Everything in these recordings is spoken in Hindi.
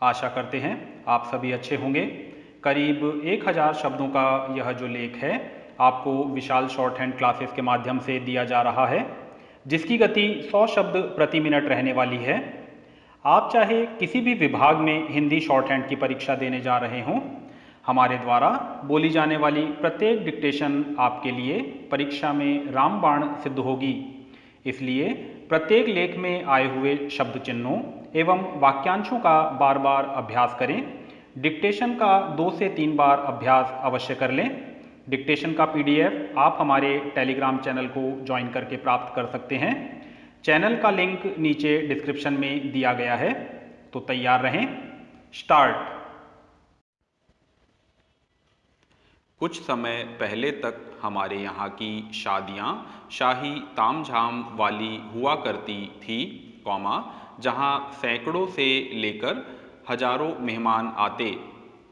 आशा करते हैं आप सभी अच्छे होंगे। करीब 1000 शब्दों का यह जो लेख है आपको विशाल शॉर्ट हैंड क्लासेस के माध्यम से दिया जा रहा है, जिसकी गति 100 शब्द प्रति मिनट रहने वाली है। आप चाहे किसी भी विभाग में हिंदी शॉर्ट हैंड की परीक्षा देने जा रहे हों, हमारे द्वारा बोली जाने वाली प्रत्येक डिक्टेशन आपके लिए परीक्षा में रामबाण सिद्ध होगी। इसलिए प्रत्येक लेख में आए हुए शब्द चिन्हों एवं वाक्यांशों का बार बार अभ्यास करें। डिक्टेशन का 2 से 3 बार अभ्यास अवश्य कर लें। डिक्टेशन का पीडीएफ आप हमारे टेलीग्राम चैनल को ज्वाइन करके प्राप्त कर सकते हैं। चैनल का लिंक नीचे डिस्क्रिप्शन में दिया गया है। तो तैयार रहें। स्टार्ट। कुछ समय पहले तक हमारे यहाँ की शादियाँ शाही तामझाम वाली हुआ करती थी, जहाँ सैकड़ों से लेकर हजारों मेहमान आते।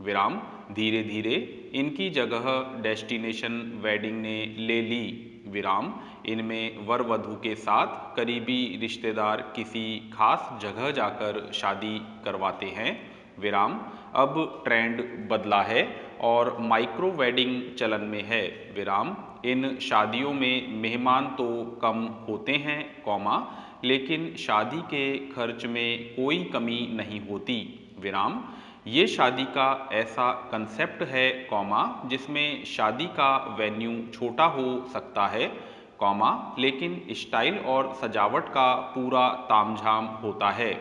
विराम धीरे धीरे इनकी जगह डेस्टिनेशन वेडिंग ने ले ली। विराम इनमें वर वधू के साथ करीबी रिश्तेदार किसी खास जगह जाकर शादी करवाते हैं। विराम अब ट्रेंड बदला है और माइक्रो वेडिंग चलन में है। विराम इन शादियों में मेहमान तो कम होते हैं, लेकिन शादी के खर्च में कोई कमी नहीं होती। विराम ये शादी का ऐसा कंसेप्ट है, जिसमें शादी का वेन्यू छोटा हो सकता है, लेकिन स्टाइल और सजावट का पूरा तामझाम होता है।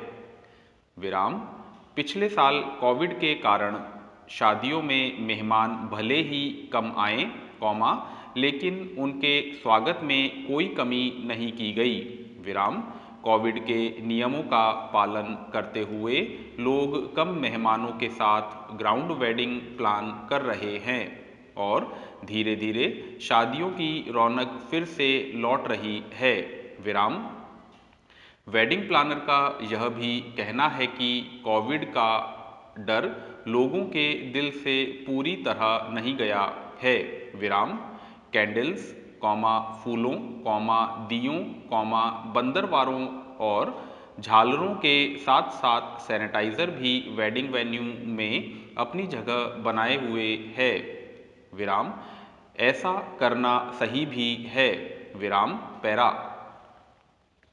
विराम पिछले साल कोविड के कारण शादियों में मेहमान भले ही कम आए, लेकिन उनके स्वागत में कोई कमी नहीं की गई। विराम कोविड के नियमों का पालन करते हुए लोग कम मेहमानों के साथ ग्राउंड वेडिंग प्लान कर रहे हैं और धीरे धीरे शादियों की रौनक फिर से लौट रही है। विराम वेडिंग प्लानर का यह भी कहना है कि कोविड का डर लोगों के दिल से पूरी तरह नहीं गया है। विराम कैंडल्स, फूलों, दियों, बंदरवारों और झालरों के साथ साथ सैनिटाइजर भी वेडिंग वेन्यू में अपनी जगह बनाए हुए है। विराम ऐसा करना सही भी है। विराम पैरा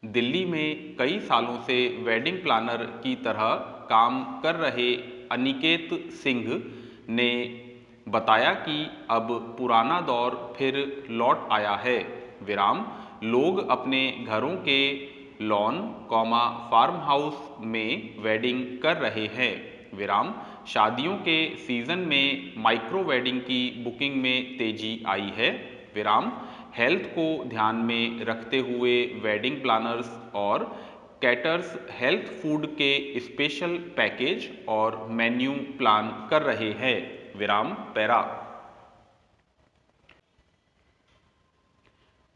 दिल्ली में कई सालों से वेडिंग प्लानर की तरह काम कर रहे अनिकेत सिंह ने बताया कि अब पुराना दौर फिर लौट आया है। विराम लोग अपने घरों के लॉन, फार्म हाउस में वेडिंग कर रहे हैं। विराम शादियों के सीजन में माइक्रो वेडिंग की बुकिंग में तेजी आई है। विराम हेल्थ को ध्यान में रखते हुए वेडिंग प्लानर्स और कैटर्स हेल्थ फूड के स्पेशल पैकेज और मेन्यू प्लान कर रहे हैं। विराम पैरा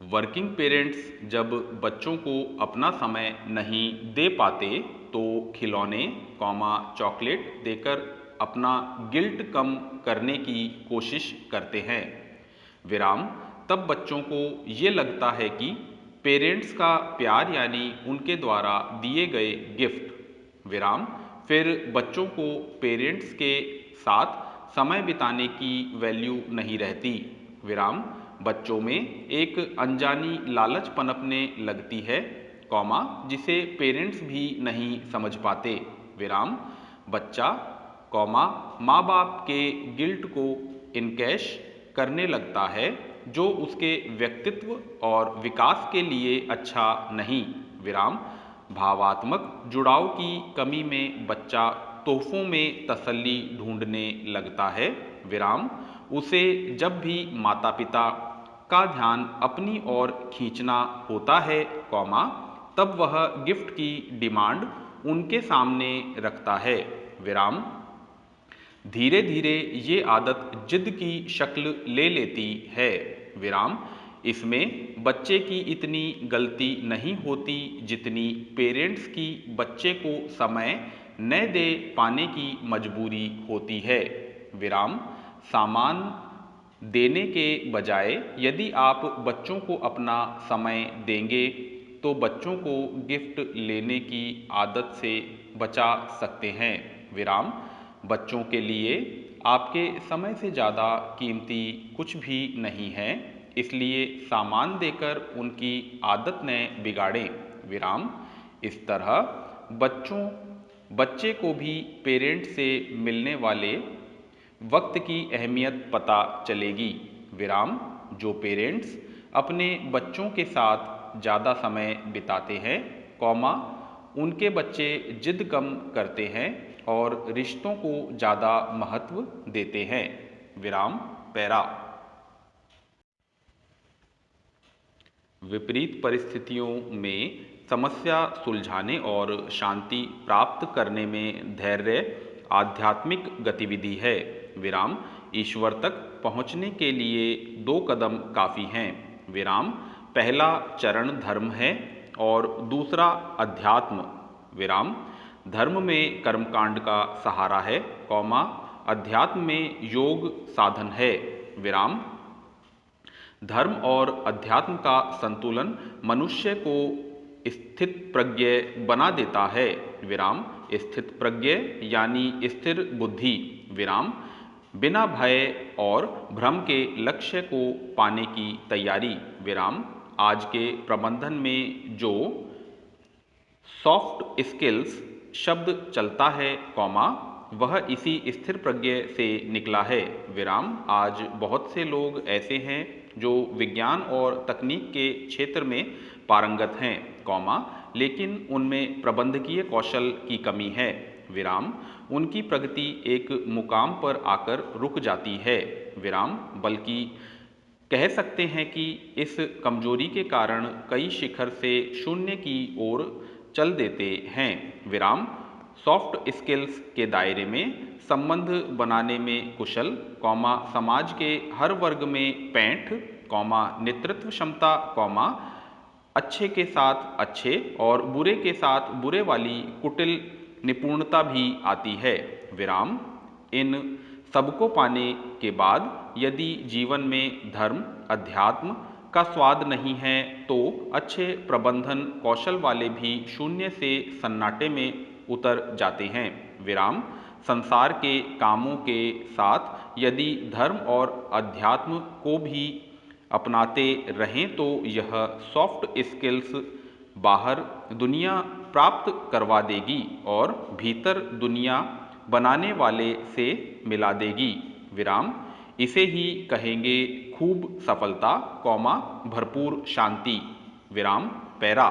वर्किंग पेरेंट्स जब बच्चों को अपना समय नहीं दे पाते तो खिलौने, चॉकलेट देकर अपना गिल्ट कम करने की कोशिश करते हैं। विराम तब बच्चों को ये लगता है कि पेरेंट्स का प्यार यानी उनके द्वारा दिए गए गिफ्ट। विराम फिर बच्चों को पेरेंट्स के साथ समय बिताने की वैल्यू नहीं रहती। विराम बच्चों में एक अनजानी लालच पनपने लगती है, जिसे पेरेंट्स भी नहीं समझ पाते। विराम बच्चा, माँ बाप के गिल्ट को इनकैश करने लगता है, जो उसके व्यक्तित्व और विकास के लिए अच्छा नहीं। विराम भावात्मक जुड़ाव की कमी में बच्चा तोहफों में तसल्ली ढूंढने लगता है। विराम उसे जब भी माता पिता का ध्यान अपनी ओर खींचना होता है, तब वह गिफ्ट की डिमांड उनके सामने रखता है। विराम धीरे धीरे ये आदत जिद की शक्ल ले लेती है। विराम इसमें बच्चे की इतनी गलती नहीं होती जितनी पेरेंट्स की बच्चे को समय न दे पाने की मजबूरी होती है। विराम सामान देने के बजाय यदि आप बच्चों को अपना समय देंगे तो बच्चों को गिफ्ट लेने की आदत से बचा सकते हैं। विराम बच्चों के लिए आपके समय से ज़्यादा कीमती कुछ भी नहीं है, इसलिए सामान देकर उनकी आदत न बिगाड़ें। विराम इस तरह बच्चे को भी पेरेंट से मिलने वाले वक्त की अहमियत पता चलेगी। विराम जो पेरेंट्स अपने बच्चों के साथ ज़्यादा समय बिताते हैं, कॉमा उनके बच्चे जिद कम करते हैं और रिश्तों को ज़्यादा महत्व देते हैं। विराम पैरा विपरीत परिस्थितियों में समस्या सुलझाने और शांति प्राप्त करने में धैर्य आध्यात्मिक गतिविधि है। विराम ईश्वर तक पहुँचने के लिए 2 कदम काफ़ी हैं। विराम पहला चरण धर्म है और दूसरा अध्यात्म। विराम धर्म में कर्मकांड का सहारा है, कौमा अध्यात्म में योग साधन है। विराम धर्म और अध्यात्म का संतुलन मनुष्य को स्थित प्रज्ञ बना देता है। विराम स्थित प्रज्ञ यानी स्थिर बुद्धि। विराम बिना भय और भ्रम के लक्ष्य को पाने की तैयारी। विराम आज के प्रबंधन में जो सॉफ्ट स्किल्स शब्द चलता है, कॉमा वह इसी स्थिर प्रज्ञ से निकला है। विराम आज बहुत से लोग ऐसे हैं जो विज्ञान और तकनीक के क्षेत्र में पारंगत हैं, कॉमा लेकिन उनमें प्रबंधकीय कौशल की कमी है। विराम उनकी प्रगति एक मुकाम पर आकर रुक जाती है। विराम बल्कि कह सकते हैं कि इस कमजोरी के कारण कई शिखर से शून्य की ओर चल देते हैं। विराम सॉफ्ट स्किल्स के दायरे में संबंध बनाने में कुशल, कौमा समाज के हर वर्ग में पैंठ, कौमा नेतृत्व क्षमता, कौमा अच्छे के साथ अच्छे और बुरे के साथ बुरे वाली कुटिल निपुणता भी आती है। विराम इन सबको पाने के बाद यदि जीवन में धर्म अध्यात्म का स्वाद नहीं है तो अच्छे प्रबंधन कौशल वाले भी शून्य से सन्नाटे में उतर जाते हैं। विराम संसार के कामों के साथ यदि धर्म और अध्यात्म को भी अपनाते रहें तो यह सॉफ्ट स्किल्स बाहर दुनिया प्राप्त करवा देगी और भीतर दुनिया बनाने वाले से मिला देगी। विराम इसे ही कहेंगे खूब सफलता, कौमा भरपूर शांति। विराम पैरा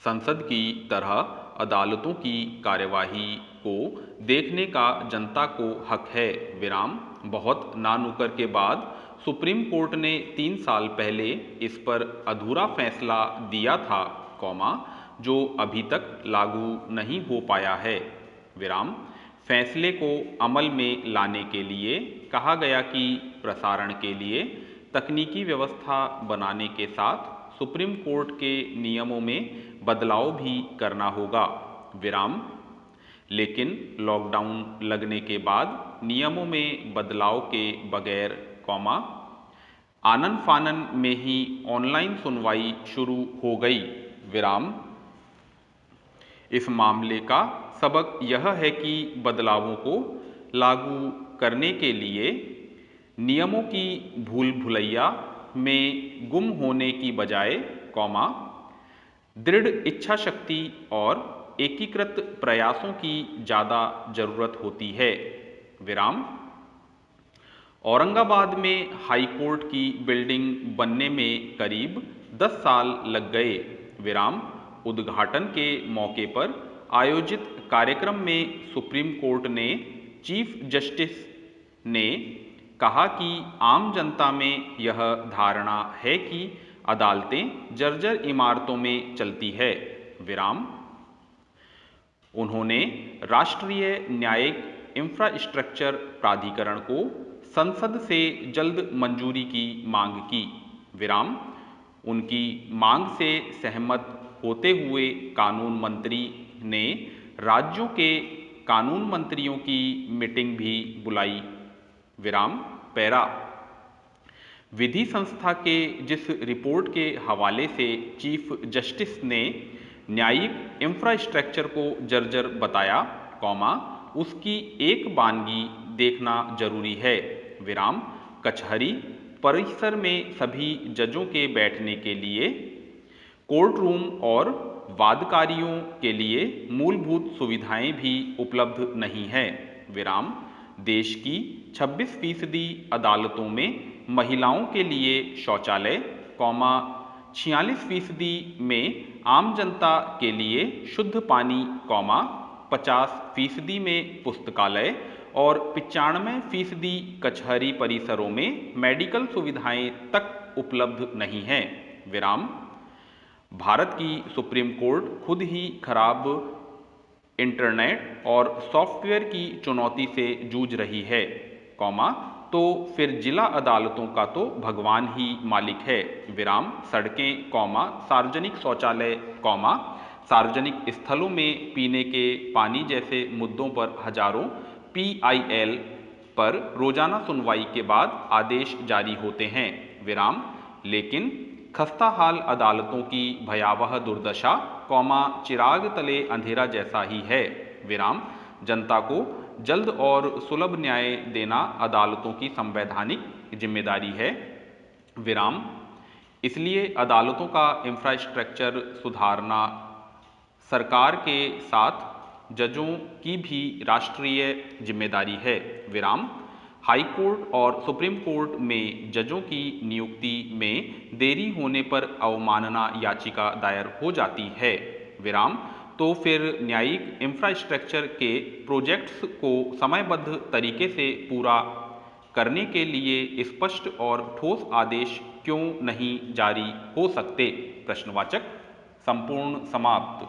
संसद की तरह अदालतों की कार्यवाही को देखने का जनता को हक है। विराम बहुत नानुकर के बाद सुप्रीम कोर्ट ने 3 साल पहले इस पर अधूरा फैसला दिया था, कौमा जो अभी तक लागू नहीं हो पाया है। विराम फैसले को अमल में लाने के लिए कहा गया कि प्रसारण के लिए तकनीकी व्यवस्था बनाने के साथ सुप्रीम कोर्ट के नियमों में बदलाव भी करना होगा। विराम लेकिन लॉकडाउन लगने के बाद नियमों में बदलाव के बगैर, कौमा आनन फानन में ही ऑनलाइन सुनवाई शुरू हो गई। विराम इस मामले का सबक यह है कि बदलावों को लागू करने के लिए नियमों की भूल भुलैया में गुम होने की बजाय, कौमा दृढ़ इच्छा शक्ति और एकीकृत प्रयासों की ज़्यादा जरूरत होती है। विराम औरंगाबाद में हाई कोर्ट की बिल्डिंग बनने में करीब 10 साल लग गए। विराम उद्घाटन के मौके पर आयोजित कार्यक्रम में सुप्रीम कोर्ट ने चीफ जस्टिस ने कहा कि आम जनता में यह धारणा है कि अदालतें जर्जर इमारतों में चलती है। विराम उन्होंने राष्ट्रीय न्यायिक इंफ्रास्ट्रक्चर प्राधिकरण को संसद से जल्द मंजूरी की मांग की। विराम उनकी मांग से सहमत होते हुए कानून मंत्री ने राज्यों के कानून मंत्रियों की मीटिंग भी बुलाई। विराम पैरा विधि संस्था के जिस रिपोर्ट के हवाले से चीफ जस्टिस ने न्यायिक इंफ्रास्ट्रक्चर को जर्जर बताया, कौमा उसकी एक वानगी देखना जरूरी है, विराम। कचहरी परिसर में सभी जजों के बैठने के लिए, कोर्ट रूम और वादकारियों के लिए मूलभूत सुविधाएं भी उपलब्ध नहीं है, विराम। देश की 26% अदालतों में महिलाओं के लिए शौचालय, कौमा 46% में आम जनता के लिए शुद्ध पानी, कौमा 50% में पुस्तकालय और 95% कचहरी परिसरों में मेडिकल सुविधाएं तक उपलब्ध नहीं है, विराम। भारत की सुप्रीम कोर्ट खुद ही खराब इंटरनेट और सॉफ्टवेयर की चुनौती से जूझ रही है, कौमा तो फिर जिला अदालतों का तो भगवान ही मालिक है, विराम। सड़कें, कौमा सार्वजनिक शौचालय, कौमा सार्वजनिक स्थलों में पीने के पानी जैसे मुद्दों पर हजारों PIL पर रोजाना सुनवाई के बाद आदेश जारी होते हैं, विराम। लेकिन खस्ताहाल अदालतों की भयावह दुर्दशा, कौमा चिराग तले अंधेरा जैसा ही है, विराम। जनता को जल्द और सुलभ न्याय देना अदालतों की संवैधानिक जिम्मेदारी है, विराम। इसलिए अदालतों का इंफ्रास्ट्रक्चर सुधारना सरकार के साथ जजों की भी राष्ट्रीय जिम्मेदारी है, विराम। हाई कोर्ट और सुप्रीम कोर्ट में जजों की नियुक्ति में देरी होने पर अवमानना याचिका दायर हो जाती है, विराम। तो फिर न्यायिक इंफ्रास्ट्रक्चर के प्रोजेक्ट्स को समयबद्ध तरीके से पूरा करने के लिए स्पष्ट और ठोस आदेश क्यों नहीं जारी हो सकते? प्रश्नवाचक। संपूर्ण समाप्त।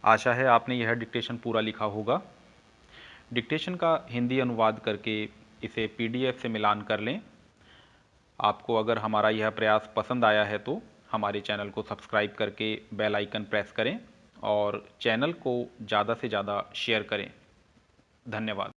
आशा है आपने यह डिक्टेशन पूरा लिखा होगा। डिक्टेशन का हिंदी अनुवाद करके इसे PDF से मिलान कर लें। आपको अगर हमारा यह प्रयास पसंद आया है तो हमारे चैनल को सब्सक्राइब करके बेल आइकन प्रेस करें और चैनल को ज़्यादा से ज़्यादा शेयर करें। धन्यवाद।